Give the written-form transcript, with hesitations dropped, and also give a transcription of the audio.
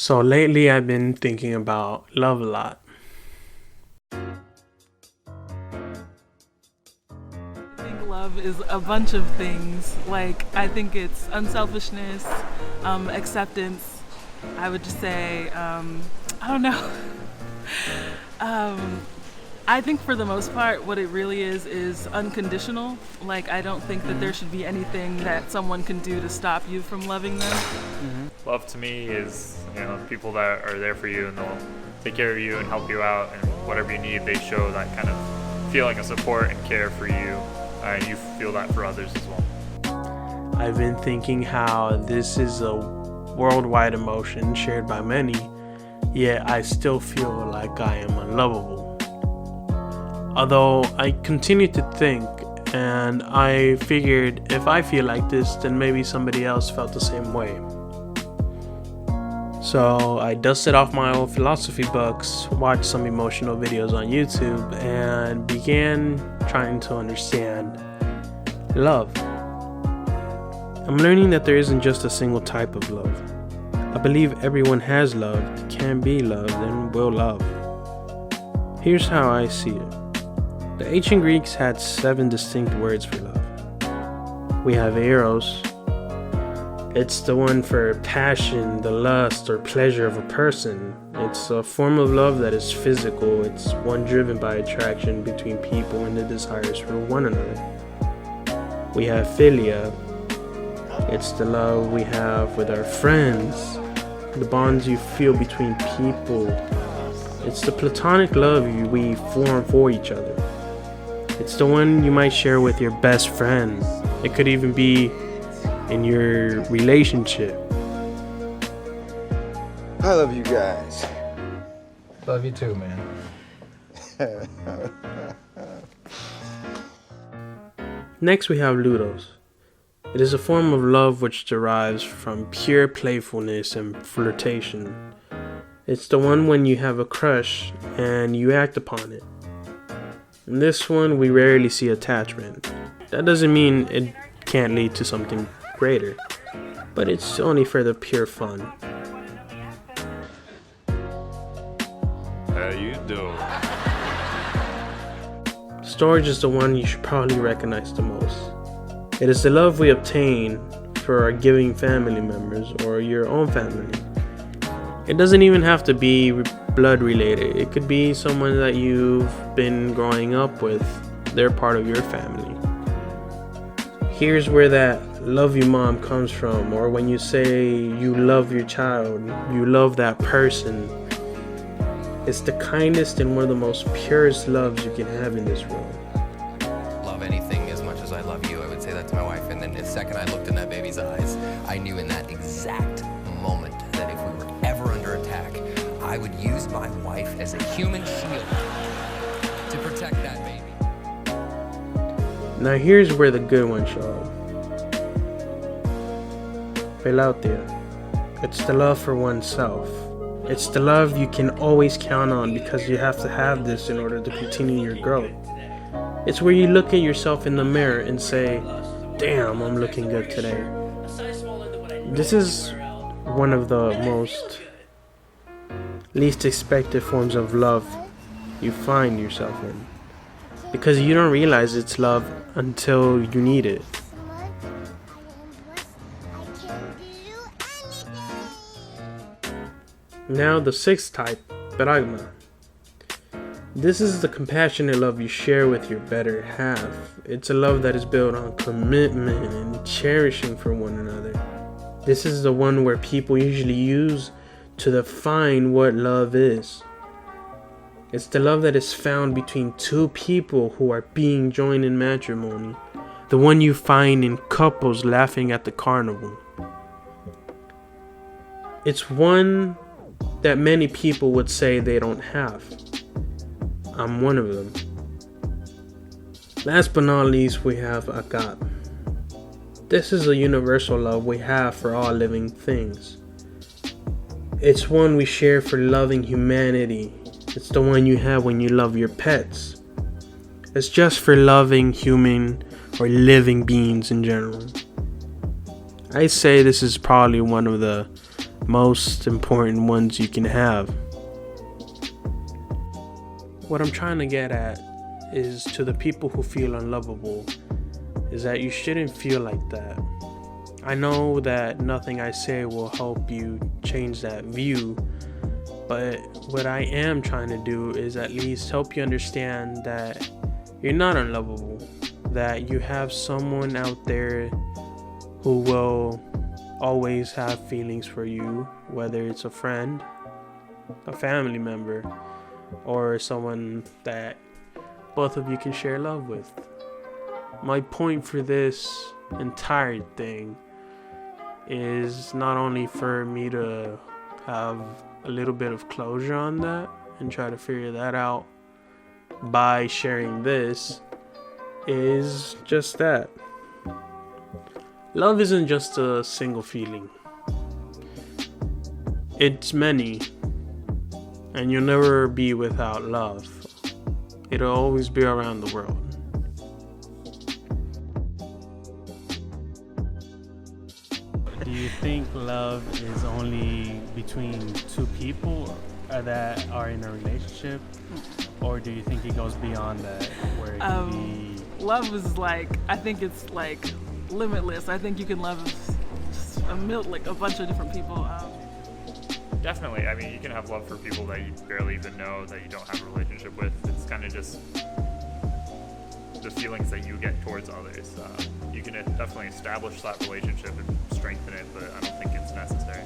So lately I've been thinking about love a lot. I think love is a bunch of things. Like, I think it's unselfishness, acceptance. I would just say, I don't know. I think for the most part, what it really is unconditional. Like, I don't think that there should be anything that someone can do to stop you from loving them. Love to me is, people that are there for you and they'll take care of you and help you out, and whatever you need, they show that kind of feeling of support and care for you, and you feel that for others as well. I've been thinking how this is a worldwide emotion shared by many, yet I still feel like I am unlovable. Although I continue to think, and I figured if I feel like this, then maybe somebody else felt the same way. So I dusted off my old philosophy books, watched some emotional videos on YouTube, and began trying to understand love. I'm learning that there isn't just a single type of love. I believe everyone has loved, can be loved, and will love. Here's how I see it. The ancient Greeks had 7 distinct words for love. We have eros. It's the one for passion, the lust or pleasure of a person. It's a form of love that is physical. It's one driven by attraction between people and the desires for one another. We have philia. It's the love we have with our friends, the bonds you feel between people. It's the platonic love we form for each other. It's the one you might share with your best friend. It could even be in your relationship. I love you guys. Love you too, man. Next we have Ludos. It is a form of love which derives from pure playfulness and flirtation. It's the one when you have a crush and you act upon it. In this one, we rarely see attachment. That doesn't mean it can't lead to something greater, but it's only for the pure fun. How you doing? Storge is the one you should probably recognize the most. It is the love we obtain for our giving family members or your own family. It doesn't even have to be blood related. It could be someone that you've been growing up with. They're part of your family. Here's where that love you mom comes from, or when you say you love your child, you love that person. It's the kindest and one of the most purest loves you can have in this world. Love anything as much as I love you. I would say that to my wife, and then the second I looked in that baby's eyes, I knew in that exact moment that if we were ever under attack, I would use my wife as a human shield to protect that baby. Now here's where the good ones show up. Philautia. It's the love for oneself. It's the love you can always count on because you have to have this in order to continue your growth. It's where you look at yourself in the mirror and say, damn, I'm looking good today. This is one of the most least expected forms of love you find yourself in, because you don't realize it's love until you need it. Now the 6th type, Pragma. This is the compassionate love you share with your better half. It's a love that is built on commitment and cherishing for one another. This is the one where people usually use to define what love is. It's the love that is found between 2 people who are being joined in matrimony. The one you find in couples laughing at the carnival. It's one that many people would say they don't have. I'm one of them. Last but not least, we have Agape. This is a universal love we have for all living things. It's one we share for loving humanity. It's the one you have when you love your pets. It's just for loving human or living beings in general. I say this is probably one of the most important ones you can have. What I'm trying to get at is to the people who feel unlovable, is that you shouldn't feel like that. I know that nothing I say will help you change that view, but what I am trying to do is at least help you understand that you're not unlovable, that you have someone out there who will always have feelings for you, whether it's a friend, a family member, or someone that both of you can share love with. My point for this entire thing is not only for me to have a little bit of closure on that and try to figure that out by sharing this, is just that love isn't just a single feeling. It's many, and you'll never be without love. It'll always be around the world. Do you think love is only between two people that are in a relationship? Or do you think it goes beyond that, where it can be... Love is like, I think it's like limitless. I think you can love like a bunch of different people. Definitely. I mean, you can have love for people that you barely even know, that you don't have a relationship with. It's kind of just the feelings that you get towards others. You can definitely establish that relationship and strengthen it, but I don't think it's necessary.